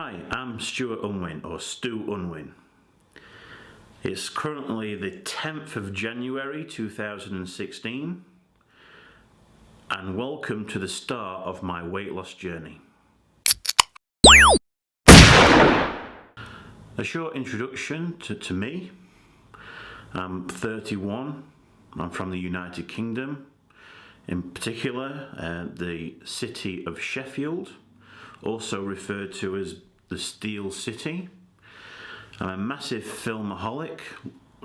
Hi, I'm Stuart Unwin, or Stu Unwin. It's currently the 10th of January 2016 and welcome to the start of my weight loss journey. A short introduction to me. I'm 31, I'm from the United Kingdom, in particular the city of Sheffield, also referred to as the Steel City. I'm a massive filmaholic.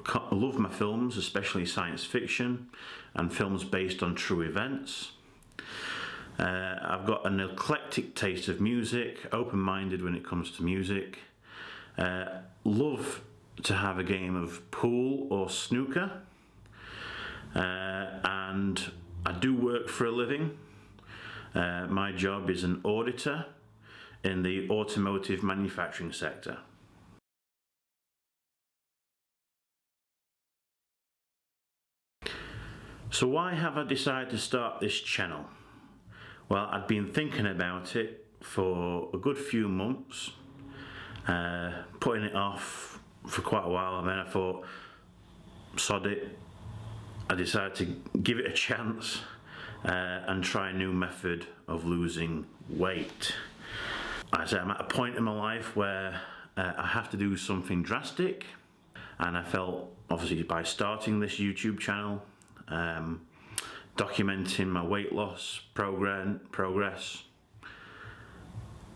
I love my films, especially science fiction and films based on true events. I've got an eclectic taste of music, open-minded when it comes to music. Love to have a game of pool or snooker. And I do work for a living. My job is an auditor in the automotive manufacturing sector. So why have I decided to start this channel? Well, I'd been thinking about it for a good few months, putting it off for quite a while, and then I thought, sod it. I decided to give it a chance and try a new method of losing weight. I said I'm at a point in my life where I have to do something drastic, and I felt, obviously, by starting this YouTube channel, documenting my weight loss progress,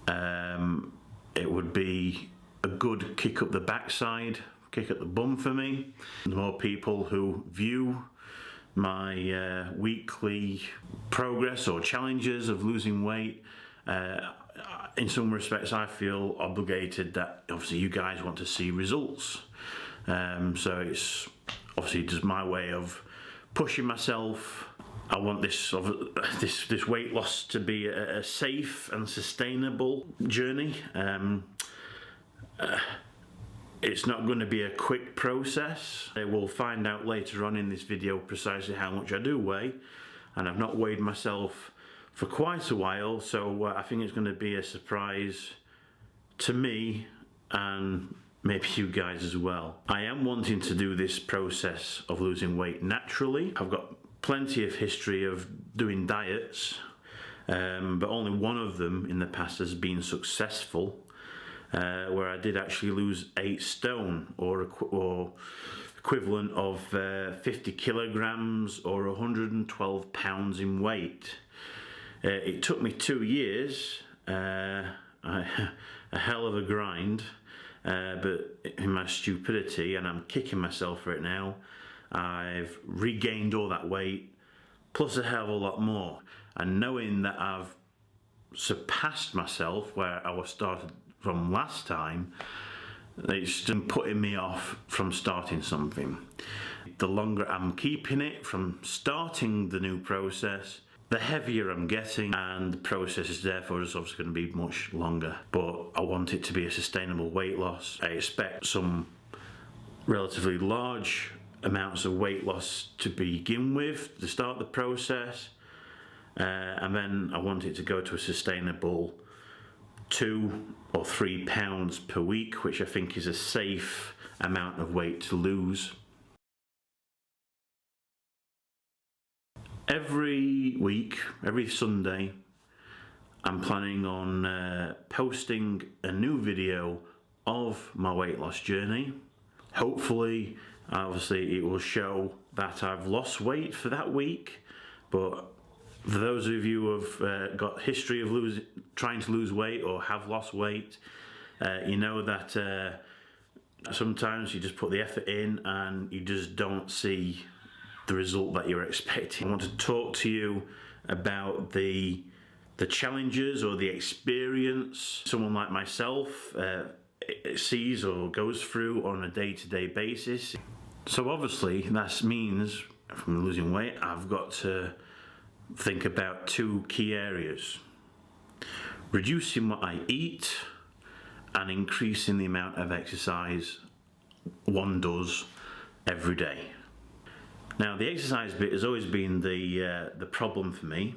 it would be a good kick up the backside, kick up the bum for me. The more people who view my weekly progress or challenges of losing weight, in some respects I feel obligated that obviously you guys want to see results. So it's obviously just my way of pushing myself. I want this weight loss to be a safe and sustainable journey. It's not going to be a quick process. We'll find out later on in this video precisely how much I do weigh, and I've not weighed myself for quite a while, so I think it's going to be a surprise to me and maybe you guys as well. I am wanting to do this process of losing weight naturally. I've got plenty of history of doing diets, but only one of them in the past has been successful, where I did actually lose 8 stone, or equivalent of 50 kilograms or 112 pounds in weight. It took me 2 years, a hell of a grind, but in my stupidity, and I'm kicking myself for it now, I've regained all that weight, plus a hell of a lot more. And knowing that I've surpassed myself where I was started from last time, it's been putting me off from starting something. The longer I'm keeping it from starting the new process, the heavier I'm getting, and the process is therefore just obviously going to be much longer. But I want it to be a sustainable weight loss. I expect some relatively large amounts of weight loss to begin with to start the process, and then I want it to go to a sustainable 2 or 3 pounds per week, which I think is a safe amount of weight to lose. Every week, every Sunday, I'm planning on posting a new video of my weight loss journey. Hopefully, obviously, it will show that I've lost weight for that week, but for those of you who have got history of trying to lose weight or have lost weight, you know that sometimes you just put the effort in and you just don't see the result that you're expecting. I want to talk to you about the challenges or the experience someone like myself sees or goes through on a day-to-day basis. So obviously that means from losing weight, I've got to think about 2 key areas: reducing what I eat and increasing the amount of exercise one does every day. Now, the exercise bit has always been the problem for me.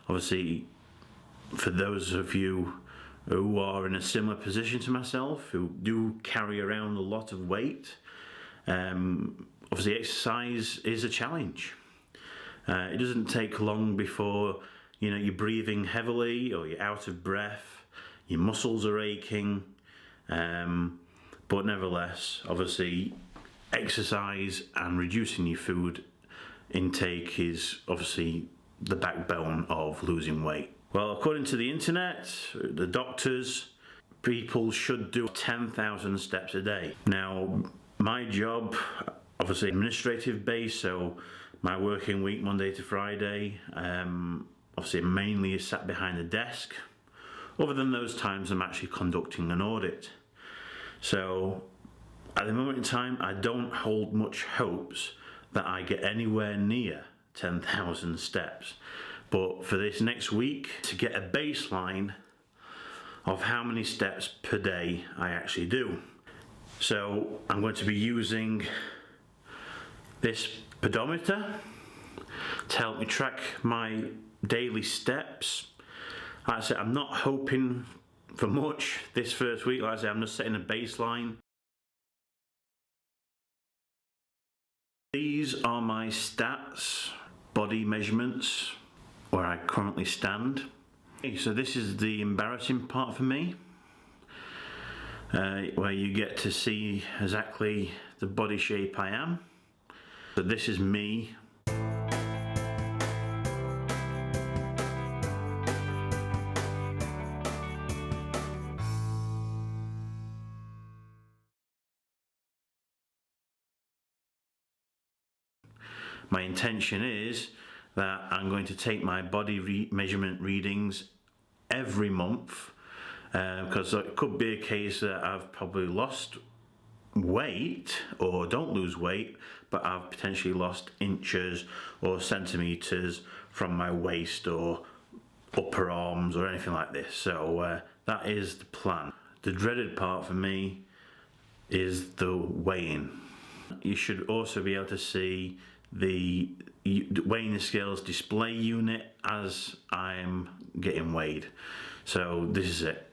Obviously, for those of you who are in a similar position to myself, who do carry around a lot of weight. Obviously exercise is a challenge. It doesn't take long before you're breathing heavily or you're out of breath, your muscles are aching, but nevertheless, obviously exercise and reducing your food intake is obviously the backbone of losing weight. Well, according to the internet, the doctors, people should do 10,000 steps a day. Now, my job, obviously administrative based, so my working week Monday to Friday, obviously mainly is sat behind a desk. Other than those times I'm actually conducting an audit. So at the moment in time, I don't hold much hopes that I get anywhere near 10,000 steps. But for this next week, to get a baseline of how many steps per day I actually do. So I'm going to be using this pedometer to help me track my daily steps. Like I said, I'm not hoping for much this first week. Like I said, I'm just setting a baseline. These are my stats, body measurements, where I currently stand. Okay, so this is the embarrassing part for me, where you get to see exactly the body shape I am. So this is me. My intention is that I'm going to take my body measurement readings every month, because it could be a case that I've probably lost weight or don't lose weight, but I've potentially lost inches or centimeters from my waist or upper arms or anything like this. So that is the plan. The dreaded part for me is the weighing. You should also be able to see the weighing the scales display unit as I'm getting weighed. So this is it.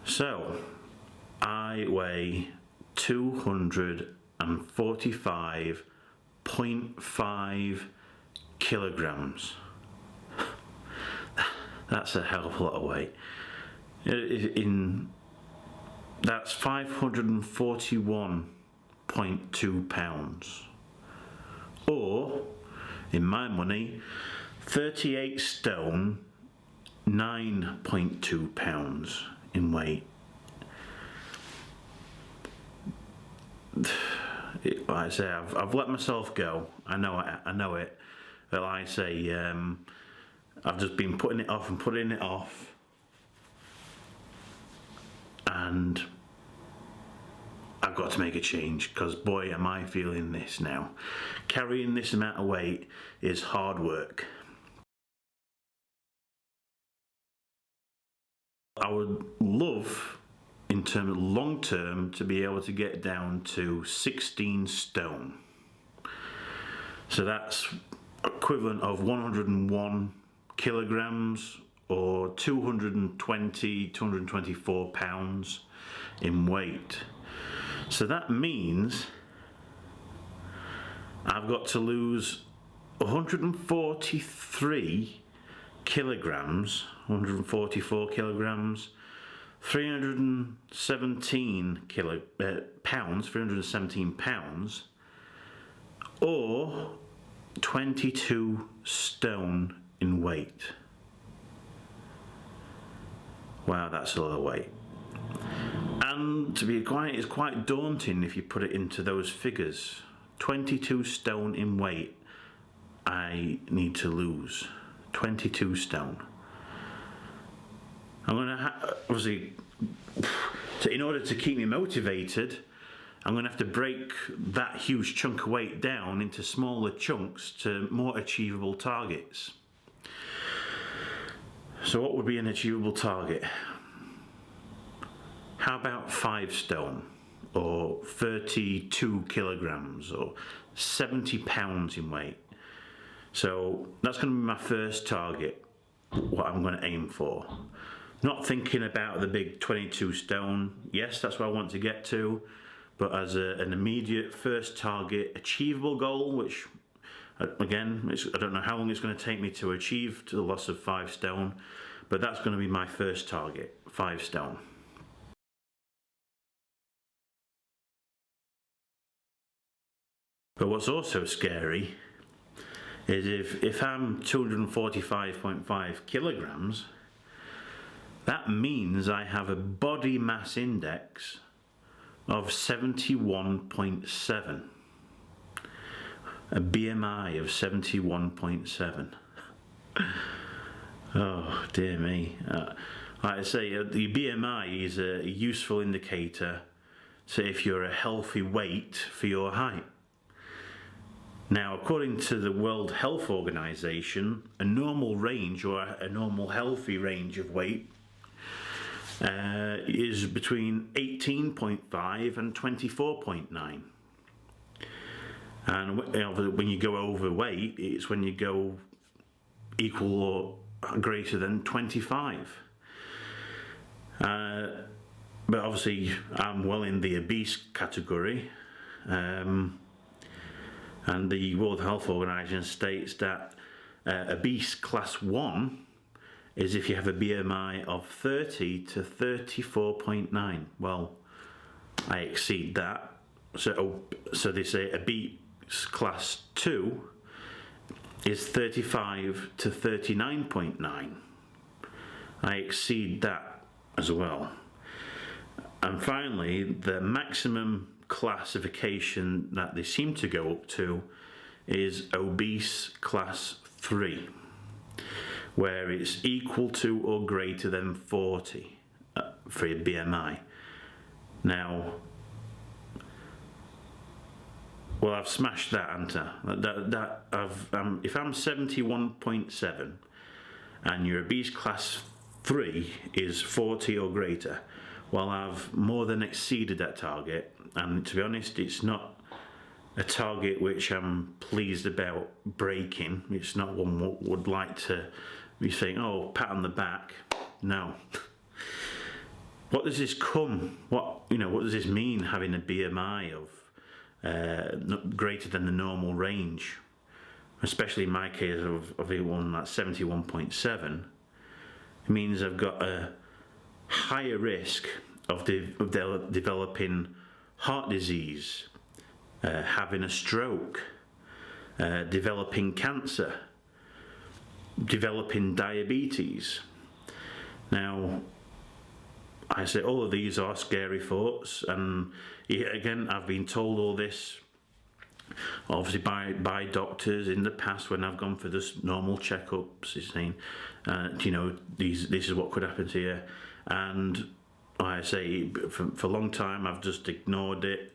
So I weigh 245.5 kilograms. That's a hell of a lot of weight. That's 541.2 pounds, or in my money, 38 stone, 9.2 pounds in weight. Like I say, I've let myself go. I know it. But like I say, I've just been putting it off and putting it off, and I've got to make a change, because boy am I feeling this now. Carrying this amount of weight is hard work. I would love, in terms of long term, to be able to get down to 16 stone. So that's equivalent of 101 kilograms, or 224 pounds in weight. So that means I've got to lose 143 kilograms, 144 kilograms, 317 pounds, or 22 stone in weight. Wow, that's a lot of weight. And to be quite, it's quite daunting if you put it into those figures. 22 stone in weight I need to lose. 22 stone. I'm gonna obviously, in order to keep me motivated, I'm gonna have to break that huge chunk of weight down into smaller chunks to more achievable targets. So what would be an achievable target? How about 5 stone, or 32 kilograms, or 70 pounds in weight? So that's going to be my first target, what I'm going to aim for. Not thinking about the big 22 stone. Yes, that's what I want to get to, but as an immediate first target, achievable goal, which again, I don't know how long it's going to take me to achieve to the loss of 5 stone, but that's going to be my first target, 5 stone. But what's also scary is if I'm 245.5 kilograms, that means I have a body mass index of 71.7. A BMI of 71.7. Oh dear me. Like I say, the BMI is a useful indicator to if you're a healthy weight for your height. Now, according to the World Health Organization, a normal range, or a normal healthy range of weight is between 18.5 and 24.9. And when you go overweight, it's when you go equal or greater than 25. But obviously, I'm well in the obese category. And the World Health Organization states that obese class 1 is if you have a BMI of 30 to 34.9. Well, I exceed that. So they say obese class 2 is 35 to 39.9. I exceed that as well. And finally, the maximum classification that they seem to go up to is obese class 3, where it's equal to or greater than 40 for your BMI. Now, well, I've smashed that, haven't I? If I'm 71.7 and your obese class 3 is 40 or greater, well, I've more than exceeded that target. And to be honest, it's not a target which I'm pleased about breaking. It's not one I would like to be saying, oh, pat on the back. No. What does this what does this mean, having a BMI of greater than the normal range? Especially in my case of one that's 71.7. It means I've got a higher risk of developing heart disease, having a stroke, developing cancer, developing diabetes. Now, I say all of these are scary thoughts, and again, I've been told all this obviously by doctors in the past when I've gone for just normal checkups, saying, this is what could happen to you. And I say for a long time I've just ignored it,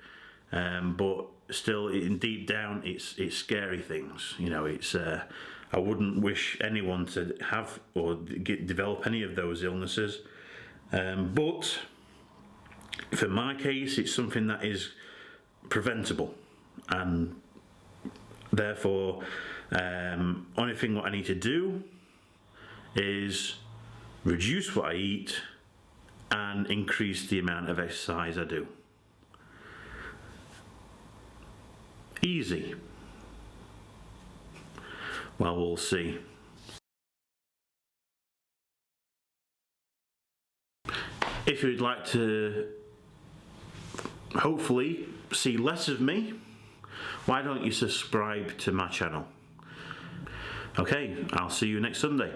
but still, deep down, it's scary things. It's I wouldn't wish anyone to have or develop any of those illnesses, but for my case, it's something that is preventable, and therefore, only thing what I need to do is reduce what I eat and increase the amount of exercise I do. Easy. Well, we'll see. If you'd like to hopefully see less of me, why don't you subscribe to my channel? Okay, I'll see you next Sunday.